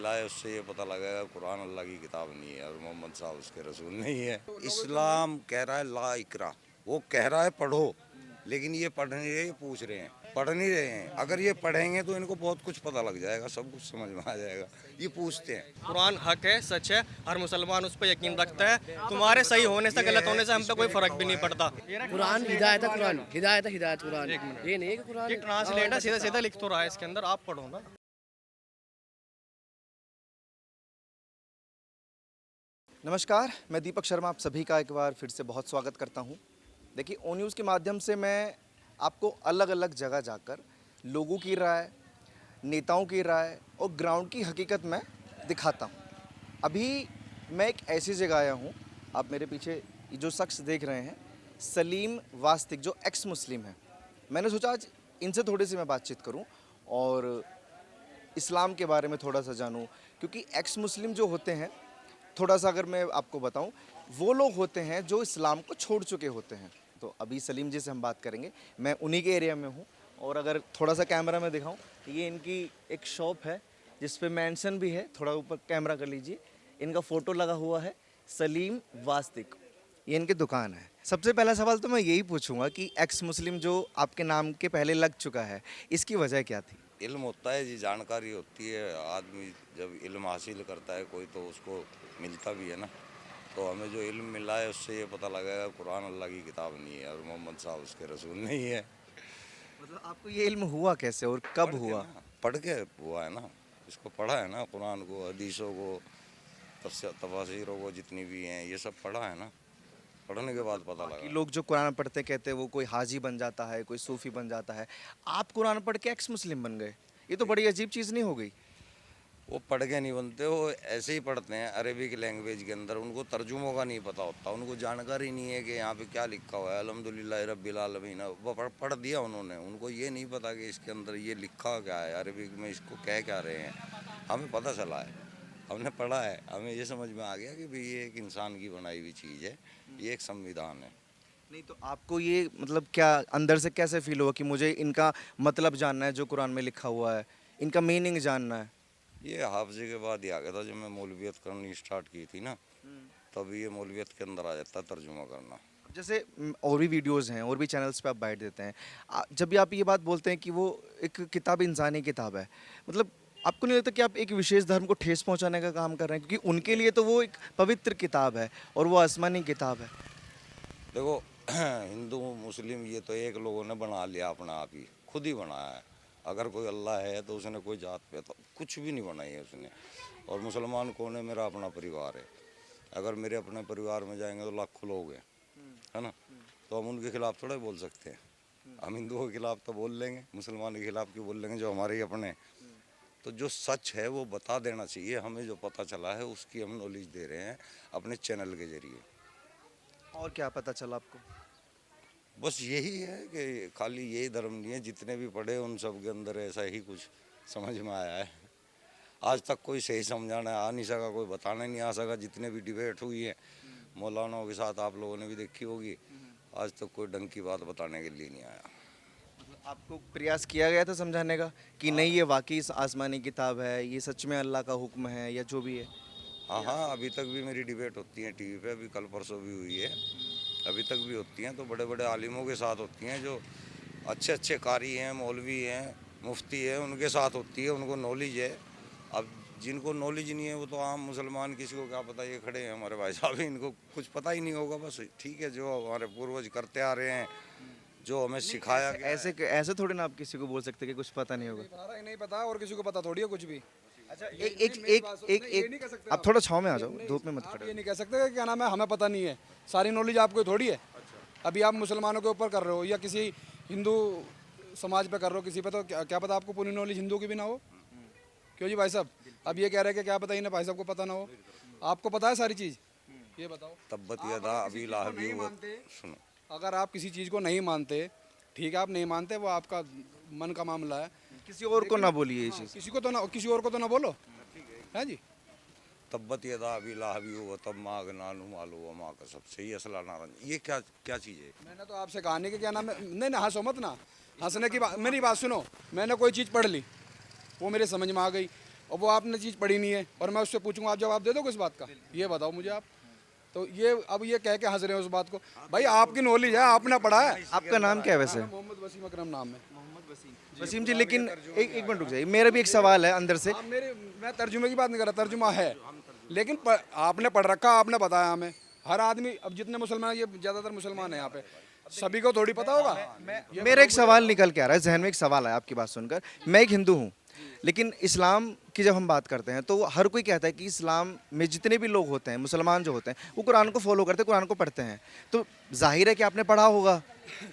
मिला है उससे ये पता लगेगा कुरान अल्लाह की किताब नहीं है और मोहम्मद साहब उसके रसूल नहीं है। इस्लाम कह रहा है ला इकरा, वो कह रहा है पढ़ो, लेकिन ये पढ़ नहीं रहे, ये पूछ रहे हैं, पढ़ नहीं रहे हैं। अगर ये पढ़ेंगे तो इनको बहुत कुछ पता लग जाएगा, सब कुछ समझ में आ जाएगा। ये पूछते हैं। कुरान हक है, सच है, हर मुसलमान उस पर यकीन रखता है। तुम्हारे सही होने से गलत होने से हम पे कोई फर्क भी नहीं पड़ता। कुरान हिदायत है, कुरान हिदायत है, हिदायत कुरान। ये नहीं है कि कुरान ये ट्रांसलेट है, सीधा सीधा लिख तो रहा है इसके अंदर, आप पढ़ो ना। नमस्कार, मैं दीपक शर्मा आप सभी का एक बार फिर से बहुत स्वागत करता हूं। देखिए, ओ न्यूज़ के माध्यम से मैं आपको अलग अलग जगह जाकर लोगों की राय, नेताओं की राय और ग्राउंड की हकीकत में दिखाता हूं। अभी मैं एक ऐसी जगह आया हूं, आप मेरे पीछे ये जो शख्स देख रहे हैं, सलीम वास्तिक, जो एक्स मुस्लिम है। मैंने सोचा आज इनसे थोड़ी सी मैं बातचीत करूं और इस्लाम के बारे में थोड़ा सा जानूं, क्योंकि एक्स मुस्लिम जो होते हैं, थोड़ा सा अगर मैं आपको बताऊं, वो लोग होते हैं जो इस्लाम को छोड़ चुके होते हैं। तो अभी सलीम जी से हम बात करेंगे, मैं उन्हीं के एरिया में हूं। और अगर थोड़ा सा कैमरा में दिखाऊं, ये इनकी एक शॉप है जिस पे मेंशन भी है, थोड़ा ऊपर कैमरा कर लीजिए, इनका फ़ोटो लगा हुआ है, सलीम वास्तिक, ये इनकी दुकान है। सबसे पहला सवाल तो मैं यही पूछूंगा कि एक्स मुस्लिम जो आपके नाम के पहले लग चुका है, इसकी वजह क्या थी? इल्म होता है जी, जानकारी होती है। आदमी जब इल्म हासिल करता है कोई तो उसको मिलता भी है ना। तो हमें जो इल्म मिला है उससे ये पता लगेगा कुरान अल्लाह की किताब नहीं है और मोहम्मद साहब उसके रसूल नहीं है। मतलब आपको ये इल्म हुआ कैसे और कब हुआ? पढ़ के हुआ है ना, इसको पढ़ा है ना, कुरान को, हदीसों को, तफसीरों को, जितनी भी हैं ये सब पढ़ा है ना, पढ़ने के बाद पता बाकी लगा। लोग जो कुरान पढ़ते कहते हैं वो कोई हाजी बन जाता है, कोई सूफी बन जाता है। आप कुरान पढ़ के एक्स मुस्लिम बन गए, ये तो बड़ी अजीब चीज़ नहीं हो गई? वो पढ़ के नहीं बनते, वो ऐसे ही पढ़ते हैं अरेबिक लैंग्वेज के अंदर। उनको तर्जुमों का नहीं पता होता, उनको जानकारी नहीं है कि यहाँ पे क्या लिखा हुआ है। अल्हम्दुलिल्लाह रब्बिल आलमीन, वो पढ़ दिया उन्होंने, उनको ये नहीं पता कि इसके अंदर ये लिखा क्या है, अरेबिक में इसको कह क्या रहे हैं। हमें पता चला है, हमने पढ़ा है, हमें ये समझ में आ गया कि भाई ये एक इंसान की बनाई हुई चीज़ है, ये एक संविधान है। नहीं तो आपको ये मतलब क्या अंदर से कैसे फील हुआ कि मुझे इनका मतलब जानना है, जो कुरान में लिखा हुआ है, इनका मीनिंग जानना है? ये हाफजे के बाद ही आ गया था, जब मैं मौलवियत करनी स्टार्ट की थी ना, तब ये मौलवियत के अंदर आ जाता तर्जुमा करना। जैसे और भी वीडियोस हैं और भी चैनल्स पे आप बाइट देते हैं, जब भी आप ये बात बोलते हैं कि वो एक किताब इंसानी किताब है, मतलब आपको नहीं लगता कि आप एक विशेष धर्म को ठेस पहुंचाने का काम कर रहे हैं? क्योंकि उनके लिए तो वो एक पवित्र किताब है और वो आसमानी किताब है। देखो हिंदू मुस्लिम ये तो एक लोगों ने बना लिया अपना आप ही, खुद ही बनाया है। अगर कोई अल्लाह है तो उसने कोई जात पे तो कुछ भी नहीं बनाई है उसने। और मुसलमान कौन है? मेरा अपना परिवार है। अगर मेरे अपने परिवार में जाएंगे तो लाखों लोग हैं, है ना। तो हम उनके खिलाफ थोड़ा बोल सकते हैं। हम हिंदुओं के खिलाफ तो बोल लेंगे, मुसलमान के खिलाफ क्यों बोल लेंगे, जो हमारे ही अपने। तो जो सच है वो बता देना चाहिए। हमें जो पता चला है उसकी हम नॉलेज दे रहे हैं अपने चैनल के जरिए। और क्या पता चला आपको? बस यही है कि खाली यही धर्म नहीं है, जितने भी पढ़े उन सब के अंदर ऐसा ही कुछ समझ में आया है। आज तक कोई सही समझाना आ नहीं सका, कोई बताना नहीं आ सका। जितने भी डिबेट हुई है मौलानाओं के साथ, आप लोगों ने भी देखी होगी, आज तक कोई ढंग की बात बताने के लिए नहीं आया। मतलब आपको प्रयास किया गया था समझाने का कि नहीं ये वाकई आसमानी किताब है, ये सच में अल्लाह का हुक्म है, या जो भी है? हाँ हाँ, अभी तक भी मेरी डिबेट होती है टीवी पे, अभी कल परसों भी हुई है, अभी तक भी होती हैं। तो बड़े बड़े आलिमों के साथ होती हैं, जो अच्छे अच्छे कारी हैं, मौलवी हैं, मुफ्ती है, उनके साथ होती है, उनको नॉलेज है। अब जिनको नॉलेज नहीं है वो तो आम मुसलमान, किसी को क्या पता। ये खड़े हैं हमारे भाई साहब, इनको कुछ पता ही नहीं होगा। बस ठीक है, जो हमारे पूर्वज करते आ रहे हैं, जो हमें सिखाया गया है। ऐसे ऐसे थोड़ी ना आप किसी को बोल सकते कि कुछ पता नहीं होगा। पता ही नहीं पता, और किसी को पता थोड़ी है कुछ भी। अच्छा, ये एक एक मेरी एक बात सुनो, एक नहीं, ये नहीं कह एक सकते आप थोड़ा छांव में आ जाओ, धूप में मत आप खड़े ये हो। नहीं कह सकते कि क्या नाम है हमें पता नहीं है। सारी नॉलेज आपको थोड़ी है। अभी आप मुसलमानों के ऊपर कर रहे हो या किसी हिंदू समाज पे कर रहे हो किसी पे, तो क्या पता आपको पूरी नॉलेज हिंदू की भी ना हो। क्यों जी भाई साहब? अब ये कह रहे हैं कि क्या पता इन्हें भाई साहब को पता ना हो। आपको पता है सारी चीज़? ये बताओ। तब्बत आप यदा अगर अबी किसी चीज़ को लाहबी नहीं व- मानते, सुनो, अगर आप किसी चीज़ को नहीं मानते, ठीक है, आप नहीं मानते, वो आपका मन का मामला है। किसी और को ना बोलिए ये चीज़। किसी को तो ना, किसी और को तो ना बोलो, है जी। तब्बत यदा अबी लाहबी व तब माग नानू मालू व माँ का सबसे ही असला नारन। ये क्या क्या चीज़ है? मैंने तो आपसे कहा नहीं कि क्या नाम है, नहीं ना हंसो मत ना, हंसने की बात, मेरी बात सुनो। मैंने कोई चीज़ पढ़ ली, वो मेरे समझ में आ गई, और वो आपने चीज़ पढ़ी नहीं है और मैं उससे पूछूंगा, आप जवाब दे दोगे इस बात का? ये बताओ मुझे आप। तो ये अब ये कह के हंस रहे हैं उस बात को। भाई आपकी नॉलेज है, आपने पढ़ा है। आपका नाम क्या है वैसे? मोहम्मद वसीम अकरम नाम है। वसीम जी, लेकिन एक मिनट रुक जाइए, मेरा भी एक सवाल है अंदर से। मैं तर्जुमे की बात नहीं कर रहा, तर्जुमा है, लेकिन आपने पढ़ रखा, आपने बताया हमें। हर आदमी, अब जितने मुसलमान, ये ज़्यादातर मुसलमान हैं यहाँ पे, सभी को थोड़ी पता होगा। मेरा एक सवाल निकल के आ रहा है, जहन में एक सवाल है आपकी बात सुनकर। मैं एक हिंदू हूँ, लेकिन इस्लाम की जब हम बात करते हैं तो हर कोई कहता है कि इस्लाम में जितने भी लोग होते हैं, मुसलमान जो होते हैं, वो कुरान को फॉलो करते हैं, कुरान को पढ़ते हैं। तो जाहिर है कि आपने पढ़ा होगा,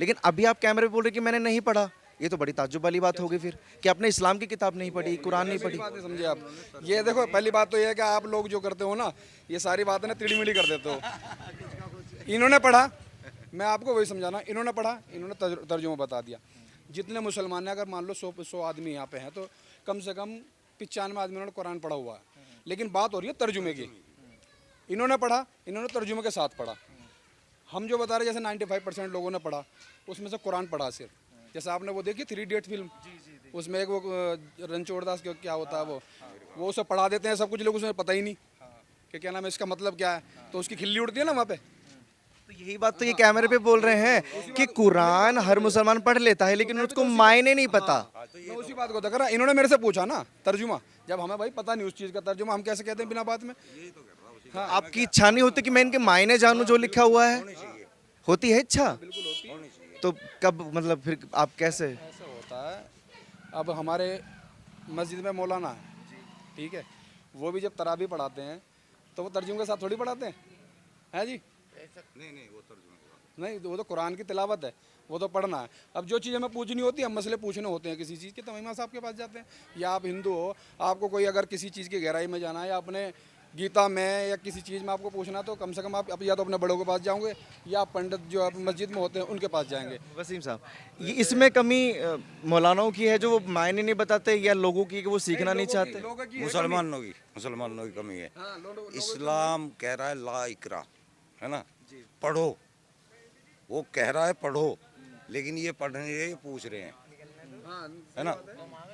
लेकिन अभी आप कैमरे पे बोल रहे कि मैंने नहीं पढ़ा। ये तो बड़ी ताज्जुब वाली बात होगी फिर, कि आपने इस्लाम की किताब नहीं पढ़ी, कुरान नहीं पढ़ी। बात नहीं समझे आप। ये देखो, पहली बात तो ये है कि आप लोग जो करते हो ना, ये सारी बातें ना टिड़ी मिड़ी कर देते हो। इन्होंने पढ़ा, मैं आपको वही समझाना, इन्होंने पढ़ा, इन्होंने तर्जुमा बता दिया। जितने मुसलमान हैं, अगर मान लो 100 आदमी यहाँ पे हैं, तो कम से कम 95 आदमी उन्होंने कुरान पढ़ा हुआ है। लेकिन बात हो रही है तर्जुमे की। इन्होंने पढ़ा, इन्होंने तर्जुमे के साथ पढ़ा। हम जो बता रहे, जैसे 95% लोगों ने पढ़ा, उसमें से कुरान पढ़ा सिर्फ। जैसे आपने वो देखी 3 इडियट फिल्म, उसमें एक वो रणछोड़ दास क्या होता है, वो उसे पढ़ा देते हैं सब कुछ, लोग उसमें पता ही नहीं कि क्या नाम है, इसका मतलब क्या है, तो उसकी खिल्ली उड़ती है ना वहाँ पे। तो यही बात तो ये कैमरे पे बोल रहे हैं कि कुरान हर मुसलमान पढ़ लेता है, लेकिन उसको मायने नहीं पता। मैं उसी बात को देख रहा, इन्होंने मेरे से पूछा ना तर्जुमा, जब हमें भाई पता नहीं उस चीज़ का तर्जुमा, हम कैसे कहते हैं बिना बात में। हाँ, आपकी इच्छा नहीं होती कि मैं इनके मायने जानूं जो लिखा हुआ है? होती है इच्छा? तो कब, मतलब फिर आप कैसे? ऐसा होता है, अब हमारे मस्जिद में मौलाना है, ठीक है, वो भी जब तरावी पढ़ाते हैं तो वो तर्जुमे के साथ थोड़ी पढ़ाते हैं जी। नहीं, वो तो कुरान की तिलावत है, वो तो पढ़ना है। अब जो चीज़ हमें पूछनी होती है, हम मसले पूछने होते हैं किसी चीज़ के, तो इमाम साहब के पास जाते हैं। या आप हिंदू हो, आपको कोई अगर किसी चीज़ की गहराई में जाना है, या अपने गीता में या किसी चीज़ में आपको पूछना, तो कम से कम आप या तो अपने बड़ों के पास जाओगे, या पंडित जो आप मस्जिद में होते हैं उनके पास जाएंगे। वसीम साहब, ये इसमें कमी मौलानाओं की है जो वो मायने नहीं बताते, या लोगों की कि वो सीखना नहीं चाहते? मुसलमानों की कमी है। इस्लाम कह रहा है ला इकरा, है ना, पढ़ो। वो कह रहा है पढ़ो, लेकिन ये पढ़ नहीं रहे, ये पूछ रहे हैं, है ना,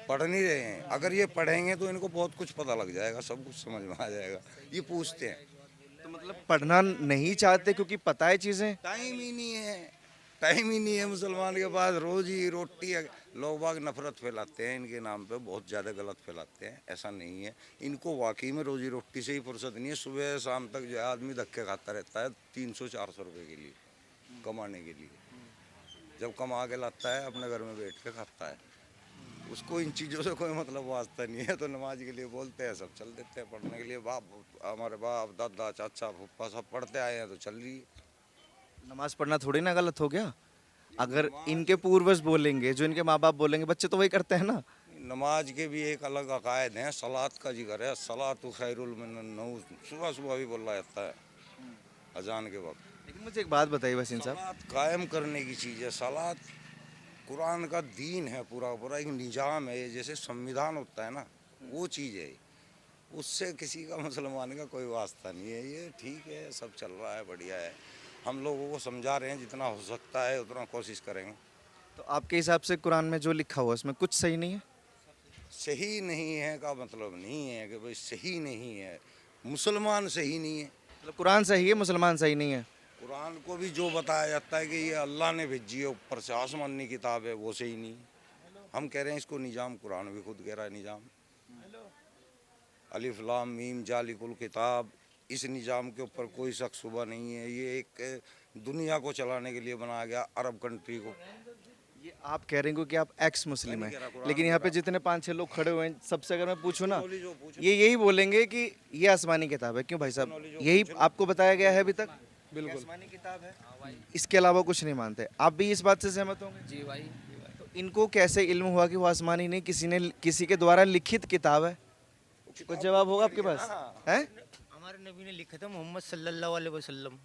पढ़ नहीं रहे हैं। अगर ये पढ़ेंगे तो इनको बहुत कुछ पता लग जाएगा, सब कुछ समझ में आ जाएगा। ये पूछते हैं, तो मतलब पढ़ना नहीं चाहते क्योंकि पता है चीज़ें? टाइम ही नहीं है, टाइम ही नहीं है मुसलमान के पास। रोजी रोटी लोग बाग नफरत फैलाते हैं इनके नाम पे, बहुत ज़्यादा गलत फैलाते हैं। ऐसा नहीं है, इनको वाकई में रोजी रोटी से ही फुर्सत नहीं है। सुबह शाम तक जो है आदमी धक्के खाता रहता है 300-400 रुपये के लिए, कमाने के लिए। जब कमा के लाता है अपने घर में बैठ के खाता है, उसको इन चीज़ों से कोई मतलब वास्ता नहीं है। तो नमाज के लिए बोलते हैं, सब चल देते हैं पढ़ने के लिए। हमारे बाप दादा चाचा फूफा सब पढ़ते आए हैं, तो चल रही है। नमाज पढ़ना थोड़ी ना गलत हो गया? अगर इनके पूर्वज बोलेंगे, जो इनके माँ बाप बोलेंगे, बच्चे तो वही करते हैं ना। नमाज के भी एक अलग अकायद हैं, सलात का जिक्र है, सलात खैरुल मिनन नौम, सुबह सुबह भी बोला जाता है अजान के वक्त। लेकिन मुझे एक बात बताइए वसीम साहब, सलात कायम करने की चीज़ है। सलात कुरान का दीन है, पूरा पूरा एक निज़ाम है, जैसे संविधान होता है ना, वो चीज़ है। उससे किसी का मुसलमान का कोई वास्ता नहीं है। ये ठीक है, सब चल रहा है, बढ़िया है। हम लोगों को समझा रहे हैं, जितना हो सकता है उतना कोशिश करेंगे। तो आपके हिसाब से कुरान में जो लिखा हुआ है उसमें कुछ सही नहीं है? सही नहीं है का मतलब नहीं है कि भाई सही नहीं है, मुसलमान सही नहीं है। मतलब कुरान सही है, मुसलमान सही नहीं है? कुरान को भी जो बताया जाता है कि ये अल्लाह ने भेजी है, ऊपर से आसमानी किताब है, वो सही नहीं। हम कह रहे हैं इसको निज़ाम, कुरान भी खुद कह रहा है निज़ाम। अलिफ लाम मीम जालिकुल किताब, इस निज़ाम के ऊपर कोई शक शुबा नहीं है। ये एक दुनिया को चलाने के लिए बनाया गया, अरब कंट्री को। ये आप कह रहे हैं कि आप एक्स मुस्लिम हैं, लेकिन यहाँ पे जितने 5-6 लोग खड़े हुए हैं, सबसे अगर मैं पूछूं ना, ये यही बोलेंगे कि ये आसमानी किताब है। क्यों भाई साहब, यही आपको बताया गया है अभी तक? बिल्कुल आसमानी किताब है, इसके अलावा कुछ नहीं मानते। आप भी इस बात से सहमत होंगे? जी भाई। तो इनको कैसे इल्म हुआ कि वो आसमानी नहीं, किसी के द्वारा लिखित किताब है? कुछ जवाब होगा आपके पास? है? हमारे नबी ने लिखा था, मोहम्मद सल्लल्लाहु अलैहि वसल्लम।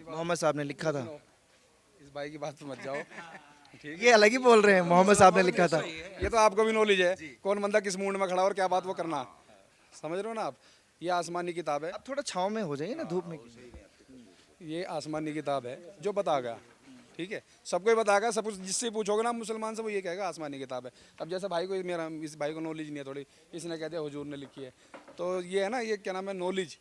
मोहम्मद साहब ने लिखा था? इस भाई की बात पे मत जाओ, ठीक ये अलग ही बोल रहे हैं, मोहम्मद साहब ने लिखा था। है। ये तो आपको भी नॉलेज है, कौन बंदा किस मूड में खड़ा और क्या बात वो करना, समझ रहे हो ना आप। ये आसमानी किताब है, आप थोड़ा छाँव में हो जाइए ना, धूप में। ये आसमानी किताब है जो बता गया, ठीक है, सबको ही बताएगा, सब कुछ जिससे पूछोगे ना मुसलमान से वो ये कहेगा आसमानी किताब है। अब जैसे भाई को मेरा इस भाई को नॉलेज नहीं है थोड़ी, इसने कह दिया हुजूर ने लिखी है, तो ये है ना, ये क्या नाम है नॉलेज,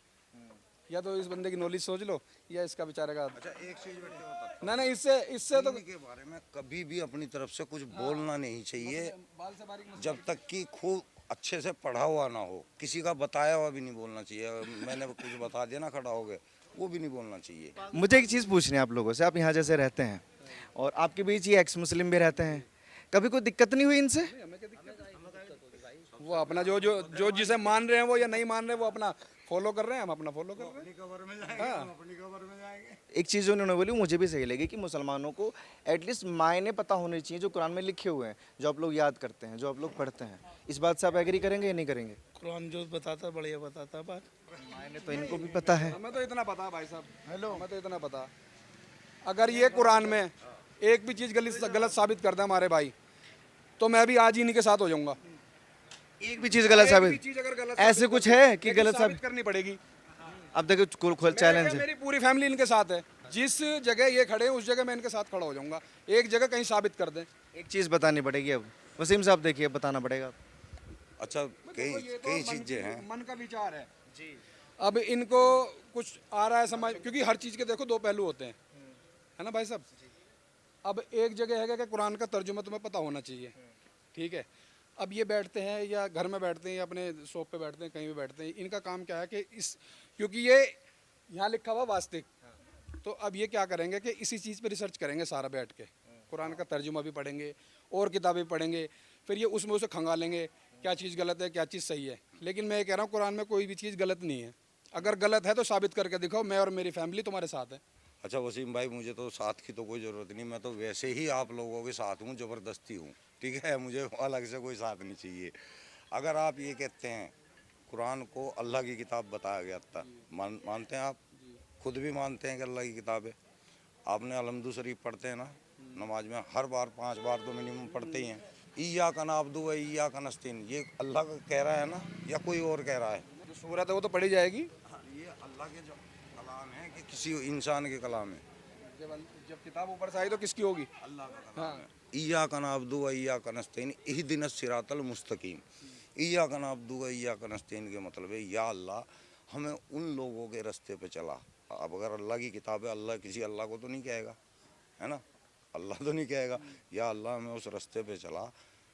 या तो इस बंदे की नॉलेज सोच लो या इसका बेचारे का। अच्छा एक चीज बेटे होता ना इससे तो दीन के बारे में कभी भी अपनी तरफ से कुछ बोलना नहीं चाहिए बाल से बारीक जब तक कि खूब अच्छे से पढ़ा हुआ ना हो। किसी का बताया हुआ भी नहीं बोलना चाहिए। मैंने कुछ बता दिया ना खड़ा हो गए, वो भी नहीं बोलना चाहिए। मुझे एक चीज़ पूछनी है आप लोगों से, आप यहाँ जैसे रहते हैं और आपके बीच ये एक्स मुस्लिम भी रहते हैं, कभी कोई दिक्कत नहीं हुई इनसे? वो अपना जो जिसे मान रहे हैं वो या नहीं मान रहे हैं वो अपना फॉलो कर रहे हैं, हम अपना फॉलो कर रहे हैं। हाँ। एक चीज़ जो उन्होंने बोली मुझे भी सही लगी कि मुसलमानों को एटलीस्ट मायने पता होने चाहिए जो कुरान में लिखे हुए हैं, जो आप लोग याद करते हैं, जो आप लोग पढ़ते हैं। इस बात से आप एग्री करेंगे या नहीं करेंगे? कुरान जो बताता बढ़िया बताता बात। मायने तो इनको भी पता है। हमें तो इतना पता है भाई साहब, हेलो, हमें तो इतना पता, अगर ये कुरान में एक भी चीज़ गलत साबित कर दे हमारे भाई, तो मैं भी आज ही इन्हीं के साथ हो जाऊंगा। एक भी चीज़ गलत साबित, चीज़ अगर गलत ऐसे कुछ है कि गलत साबित करनी पड़ेगी। अब देखो खोल चैलेंज है। मेरी पूरी फैमिली इनके साथ है, जिस जगह ये खड़े हैं उस जगह मैं इनके साथ खड़ा हो जाऊंगा। एक जगह कहीं साबित कर दें, एक चीज़ बतानी पड़ेगी। अब वसीम साहब देखिए, बताना पड़ेगा। अच्छा कई कई चीजें हैं। मन का विचार है जी। अब इनको कुछ आ रहा है समझ, क्योंकि हर चीज़ के देखो दो पहलू होते हैं, है ना भाई साहब। अब एक जगह है कि कुरान का तर्जुमा तुम्हें पता होना चाहिए, ठीक है। अब ये बैठते हैं या घर में बैठते हैं या अपने शॉप पे बैठते हैं, कहीं भी बैठते हैं, इनका काम क्या है कि क्योंकि ये यहाँ लिखा हुआ वास्तविक, तो अब ये क्या करेंगे कि इसी चीज़ पे रिसर्च करेंगे सारा बैठ के, कुरान का तर्जुमा भी पढ़ेंगे और किताबें पढ़ेंगे, फिर ये उसमें उसे खंगालेंगे क्या चीज़ गलत है क्या चीज़ सही है। लेकिन मैं ये कह रहा हूँ कुरान में कोई भी चीज़ गलत नहीं है, अगर गलत है तो साबित करके दिखाओ, मैं और मेरी फैमिली तुम्हारे साथ है। अच्छा वसीम भाई, मुझे तो साथ की तो कोई ज़रूरत नहीं, मैं तो वैसे ही आप लोगों के साथ हूँ, ज़बरदस्ती हूँ, ठीक है। मुझे अलग से कोई साथ नहीं चाहिए। अगर आप ये कहते हैं कुरान को अल्लाह की किताब बताया गया था, मानते हैं आप? खुद भी मानते हैं कि अल्लाह की किताब है। आपने अलहम्दु शरीफ पढ़ते हैं ना नमाज में, हर बार 5 बार तो मिनिमम पढ़ते ही हैं। ईया का नाबदु व ईया का नस्तीन, ये अल्लाह का कह रहा है ना या कोई और कह रहा है? जो सूरत है वो तो पढ़ी जाएगी। ये अल्लाह के जो कलाम है कि किसी इंसान के कलाम है? जब किताब ऊपर से आई तो किसकी होगी? अल्लाह का कलाम है। ईया का नाबदु व ईया का नस्तीन इहदिनस सिरातल मुस्तकीम। ईया का नाबदु व ईया का नस्तीन के मतलब है या अल्लाह हमें उन लोगों के रास्ते पे चला। अब अगर अल्लाह की किताब है, अल्लाह किसी अल्लाह को तो नहीं कहेगा, है ना, अल्लाह तो नहीं कहेगा या अल्लाह हमें उस रास्ते पे चला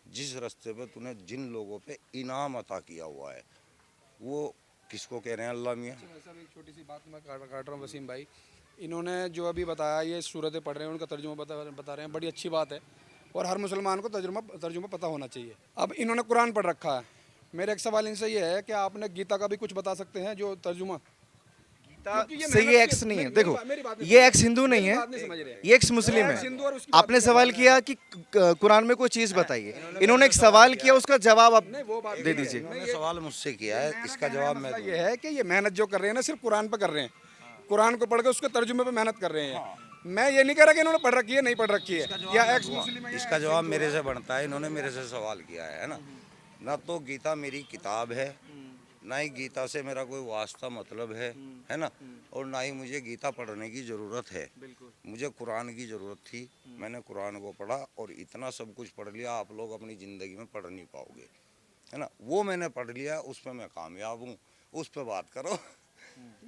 जिस रास्ते पे तूने जिन लोगों पे इनाम अता किया हुआ है। वो किसको कह रहे हैं? अल्लाह मियाँ। सर एक छोटी सी बात मैं काट रहा हूँ वसीम भाई, इन्होंने जो अभी बताया ये सूरतें पढ़ रहे हैं, उनका तर्जुमा बता रहे हैं, बड़ी अच्छी बात है और हर मुसलमान को तर्जुमा पता होना चाहिए। अब इन्होंने कुरान पढ़ रखा है, मेरा एक सवाल इनसे ये है कि आपने गीता का भी कुछ बता सकते हैं जो तर्जुमा? से ये एक्स नहीं है, देखो ये एक्स हिंदू नहीं है, ये एक्स मुस्लिम है। आपने सवाल किया कि कुरान में कोई चीज़ बताइए, इन्होंने एक सवाल किया, उसका जवाब आप दे दीजिए। इन्होंने सवाल मुझसे किया है, इसका जवाब मैं ये है कि ये मेहनत जो कर रहे हैं ना सिर्फ कुरान पे कर रहे हैं, कुरान को पढ़ के उसके तर्जुमे पे मेहनत कर रहे हैं। मैं ये नहीं कह रहा कि इन्होंने पढ़ रखी है नहीं पढ़ रखी है या एक्स मुस्लिम है। इसका जवाब मेरे से बनता है, इन्होंने मेरे से सवाल किया है ना। ना तो गीता मेरी किताब है, ना ही गीता से मेरा कोई वास्ता मतलब है ना, और ना ही मुझे गीता पढ़ने की ज़रूरत है। मुझे कुरान की ज़रूरत थी, मैंने कुरान को पढ़ा और इतना सब कुछ पढ़ लिया आप लोग अपनी ज़िंदगी में पढ़ नहीं पाओगे, है ना। वो मैंने पढ़ लिया, उस पर मैं कामयाब हूँ, उस पर बात करो।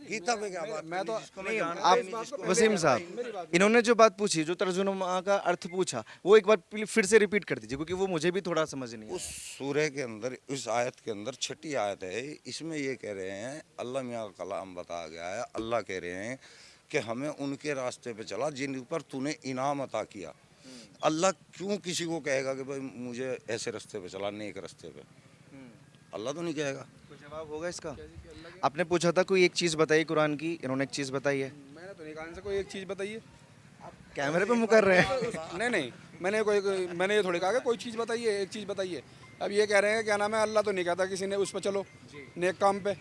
गीता पे क्या बात? मैं तो आप वसीम साहब, इन्होंने जो बात पूछी, जो तर्जुमा का अर्थ पूछा, वो एक बार फिर से रिपीट कर दीजिए, क्योंकि वो मुझे भी थोड़ा समझ नहीं उस सूरे के अंदर, उस आयत के अंदर 6ठी आयत है, इसमें ये कह रहे हैं, अल्लाह मियाँ का कलाम बताया गया है, अल्लाह कह रहे हैं कि हमें उनके रास्ते पे चला जिन पर तूने इनाम अता किया। अल्लाह क्यों किसी को कहेगा कि भाई मुझे ऐसे रास्ते पे चला, नेक रास्ते पे? अल्लाह तो नहीं कहेगा। कोई जवाब होगा इसका? आपने पूछा था कोई एक चीज़ बताइए कुरान की, इन्होंने एक चीज़ बताई है। मैंने तो नहीं कहा इनसे कोई एक चीज़ बताइए। कैमरे पे मुँह कर रहे हैं। नहीं मैंने ये थोड़ी कहा कि कोई चीज़ बताइए, एक चीज़ बताइए। अब ये कह रहे हैं क्या नाम है, अल्लाह तो नहीं कहता किसी ने उस पर चलो नेक काम पे।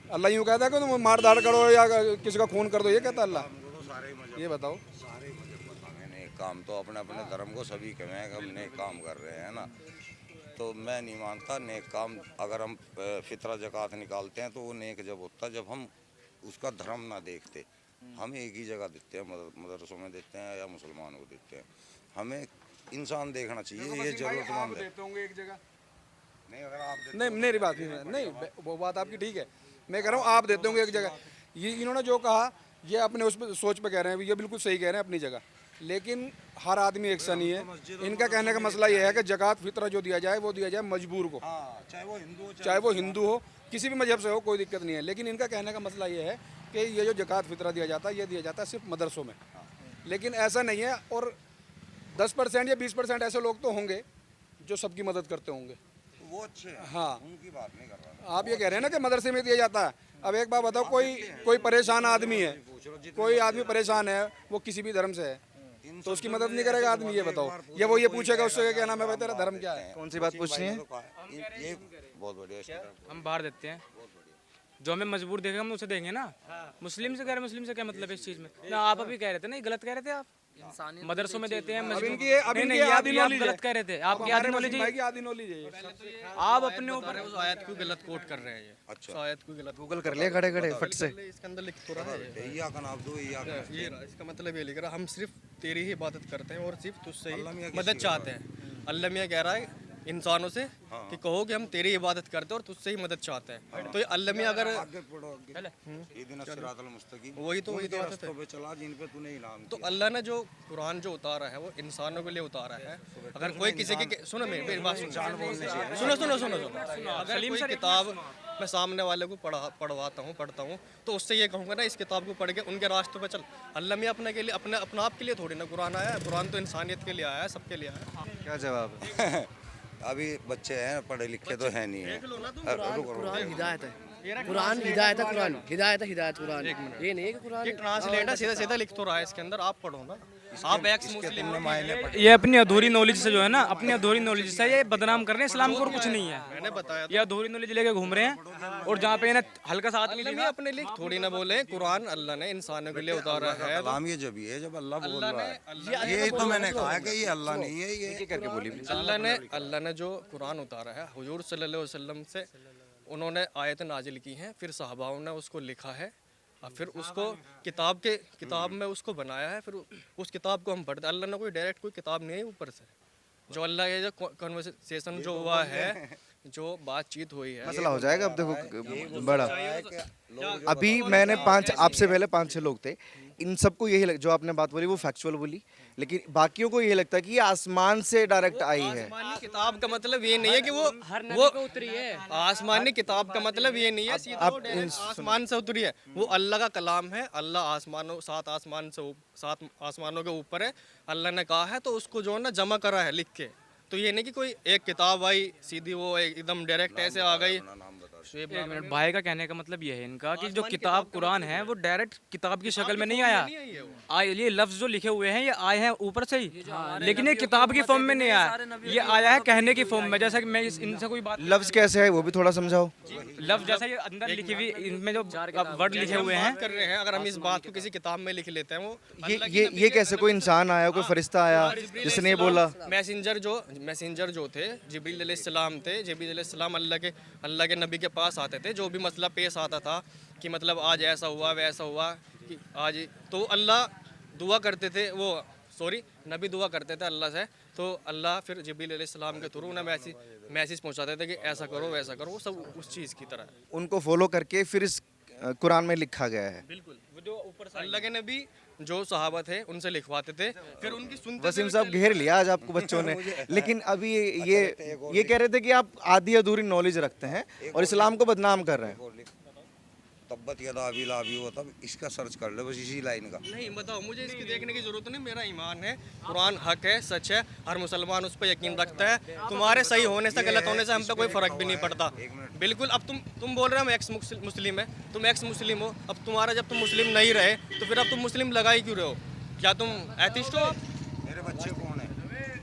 अल्लाह यूँ कहता है कि तुम मार धाड़ करो या किसी का खून कर दो, ये कहता अल्लाह? ये बताओ। नेक काम तो अपने अपने धर्म को सभी कहें कि हम नेक काम कर रहे हैं ना, तो मैं नहीं मानता नेक काम। अगर हम फितरा ज़कात निकालते हैं तो वो नेक जब होता जब हम उसका धर्म ना देखते, हम एक ही जगह देते हैं, मदरसों में देते हैं या मुसलमानों को देते हैं। हमें इंसान देखना चाहिए, ये जरूरतमंद है। देते होंगे एक जगह। नहीं अगर आप देते नहीं मेरी बात नहीं, वो बात आपकी ठीक है। मैं कह रहा हूँ आप देते होंगे एक जगह। ये इन्होंने जो कहा ये अपने उस पर सोच पे कह रहे हैं, ये बिल्कुल सही कह रहे हैं अपनी जगह, लेकिन हर आदमी एक सा नहीं है। इनका कहने का मसला ये है कि ज़कात फितरा जो दिया जाए वो दिया जाए मजबूर को, हाँ, चाहे वो हिंदू हो किसी भी मजहब से हो, कोई दिक्कत नहीं है। लेकिन इनका कहने का मसला ये है कि ये जो ज़कात फितरा दिया जाता है ये दिया जाता है सिर्फ मदरसों में, लेकिन ऐसा नहीं है। और 10% या 20% ऐसे लोग तो होंगे जो सबकी मदद करते होंगे। वो अच्छे हैं, हाँ, उनकी बात नहीं कर रहा। आप ये कह रहे हैं ना कि मदरसे में दिया जाता है। अब एक बात बताओ, कोई परेशान आदमी है, कोई आदमी परेशान है, वो किसी भी धर्म से है, तो उसकी मदद नहीं करेगा आदमी? ये बताओ। या वो ये पूछेगा उससे क्या नाम है भाई तेरा धर्म क्या है? कौन सी बात पूछनी है? ये बहुत बढ़िया। हम बाहर देते हैं, जो हमें मजबूर देखेगा हम उसे देंगे ना। मुस्लिम से कह रहे, मुस्लिम से क्या मतलब है इस चीज में? ना आप अभी कह रहे थे ना, ये गलत कह रहे थे आप। मदरसों में देते हैं अब इनकी आदि नॉलेज गलत कह रहे थे, आपकी आदि नॉलेज भाई की आदि नॉलेज है। आप अपने ऊपर उस आयत को गलत कोट कर रहे हैं ये। अच्छा। उस आयत को गलत गूगल कर लिया खड़े खड़े फट से। इसके अंदर लिख तो रहा है या का नाम दो या का ये रहा, इसका मतलब ये लिख रहा हम सिर्फ तेरी ही इबादत करते हैं और सिर्फ तुझसे अल्लाह मियाँ ही किसकी मदद चाहते हैं। अल्लाह मियाँ कह रहा है इंसानों से कि कहो कि हम तेरी इबादत करते हैं और तुझसे ही मदद चाहते हैं। तो ये अल्लाह मियाँ अगर आगे पढ़ो आगे। ये दिन सिरातल मुस्तकीम, वही तो बात है। रास्तों पे चला जिन पे तूने इनाम तो अल्लाह ने जो कुरान जो उतारा है वो इंसानों के लिए उतारा है। अगर कोई किसी की सुनो मेरी बात सुनो सुनो सुनो सुनो अगर कोई किताब मैं सामने वाले को पढ़ता हूँ तो उससे ये कहूँगा ना इस किताब को पढ़ के उनके रास्तों पे चल। अल्लाह मियाँ अपने के लिए अपने आप के लिए थोड़ी ना कुरान आया है। कुरान तो इंसानियत के लिए आया है, सबके लिए आया है। क्या जवाब है? अभी बच्चे हैं, पढ़े लिखे तो है नहीं है। कुरान हिदायत है, कुरान हिदायत है, कुरान हिदायत है, हिदायत कुरान। ये नहीं है कि कुरान ये ट्रांसलेट है, सीधा सीधा लिख तो रहा है इसके अंदर, आप पढ़ो ना। आप एक्स मुस्लिम ये अपनी अधूरी नॉलेज से जो है ना, अपनी अधूरी नॉलेज से ये बदनाम कर रहे हैं इस्लाम को और कुछ नहीं है। मैंने बताया ये अधूरी नॉलेज लेके घूम रहे हैं और जहाँ पे इन्हें हल्का सा आदमी अल्लाह मियाँ अपने लिए थोड़ी ना बोले। कुरान अल्लाह ने इंसानों के लिए उतारा है। कलाम ये जब है जब अल्लाह बोल रहा है। ये तो मैंने कहा कि ये अल्लाह नहीं है, ये करके बोली। अल्लाह ने जो कुरान उतारा है हुजूर सल्लल्लाहु अलैहि वसल्लम से उन्होंने आयत नाजिल की हैं, फिर सहाबाओं ने उसको लिखा है और फिर उसको किताब में उसको बनाया है। फिर उस किताब को हम पढ़ते। अल्लाह ने कोई डायरेक्ट कोई किताब नहीं है ऊपर से। जो अल्लाह ये जो कन्वर्सेशन जो हुआ है, जो बातचीत हुई है, मसला हो जाएगा। अब देखो बड़ा, अभी मैंने आपसे पहले 5-6 लोग थे, इन सबको यही जो आपने बात बोली वो फैक्चुअल बोली, लेकिन बाकियों को ये लगता है कि ये आसमान से डायरेक्ट आई है। आसमानी किताब का मतलब ये नहीं है कि वो उतरी है। आसमानी किताब का मतलब ये नहीं है सीधा वो डायरेक्ट आसमान से उतरी है। वो अल्लाह का कलाम है। अल्लाह सात आसमानों के ऊपर है। अल्लाह ने कहा है तो उसको जो है ना जमा करा है लिख के। तो ये नहीं कि कोई एक किताब आई सीधी वो एकदम डायरेक्ट ऐसे आ गई। एक मिनट, भाई का कहने का मतलब ये है इनका कि जो किताब कुरान है वो डायरेक्ट किताब की शक्ल में नहीं आया। ये लफ्ज जो लिखे हुए हैं ये आए हैं ऊपर से ही, लेकिन ये किताब की फॉर्म में नहीं आया। ये आया है कहने की फॉर्म में। जैसा कि मैं इनसे कोई बात, लफ्ज कैसे है वो भी थोड़ा समझाओ। लफ्ज जैसा ये अंदर लिखी हुई इनमें जो वर्ड लिखे हुए हैं कर रहे हैं। अगर हम इस बात को किसी किताब में लिख लेते हैं, वो ये कैसे कोई इंसान आया, कोई फरिश्ता आया जिसने ये बोला? मैसेंजर जो थे जिब्रील अलैहिस्सलाम थे। जिब्रील अलैहिस्सलाम अल्लाह के नबी के पास आते थे। जो भी मसला पेश आता था कि मतलब आज ऐसा हुआ वैसा हुआ कि आज, तो अल्लाह दुआ करते थे, नबी दुआ करते थे अल्लाह से। तो अल्लाह फिर जिब्रील अलैहिस्सलाम के थ्रू उन्हें मैसेज पहुंचाते थे कि ऐसा करो वैसा करो। वो सब उस चीज़ की तरह है। उनको फॉलो करके फिर इस कुरान में लिखा गया है। बिल्कुल, वो जो ऊपर से अल्लाह के नबी जो सहाबा थे उनसे लिखवाते थे, फिर उनकी सुनते वसीम साहब घेर लिया आज आपको बच्चों ने। लेकिन अभी ये कह रहे थे कि आप आधी अधूरी नॉलेज रखते हैं और इस्लाम को बदनाम कर रहे हैं। तब्बत यदा अबी लाबी हो, तब इसका सर्च कर ले बस इसी लाइन का। नहीं बताओ, मुझे इसकी देखने की जरूरत नहीं। मेरा ईमान है, कुरान हक है, सच है, हर मुसलमान उस पर यकीन रखता है। तुम्हारे सही होने से गलत होने से हम पे कोई फर्क भी नहीं पड़ता। बिल्कुल। अब तुम बोल रहे हो हम एक्स मुस्लिम है, तुम एक्स मुस्लिम हो। अब तुम्हारा जब तुम मुस्लिम नहीं रहे तो फिर अब तुम मुस्लिम लगा ही क्यों रहे हो? क्या तुम एथिस्ट हो? मेरे बच्चे कौन है?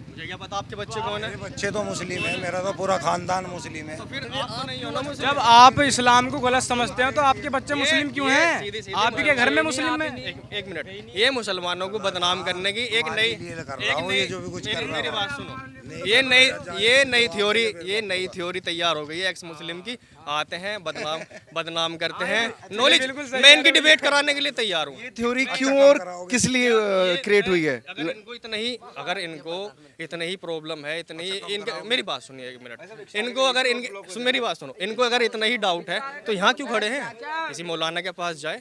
मुझे क्या पता आपके बच्चे कौन है? मेरे बच्चे तो मुस्लिम है, मेरा तो पूरा खानदान मुस्लिम है। तो फिर आप तो नहीं हो ना मुस्लिम। जब आप इस्लाम को गलत समझते हैं तो आपके बच्चे मुस्लिम क्यों हैं? आपके घर में मुस्लिम में? एक मिनट, ये मुसलमानों को बदनाम करने की एक नई जो भी कुछ कर रहा मेरी बात सुनो। ये नई थ्योरी तैयार हो गई है एक्स मुस्लिम की। आते हैं, बदनाम करते हैं। नॉलेज मैं इनकी डिबेट कराने के लिए तैयार हूँ। ये थ्योरी क्यों और किस लिए क्रिएट हुई है? अगर इनको इतने ही प्रॉब्लम है, इतनी इनके, मेरी बात सुनिए एक मिनट, इनको अगर इनके मेरी बात सुनो, इनको अगर इतना ही डाउट है तो यहाँ क्यों खड़े हैं? किसी मौलाना के पास जाए,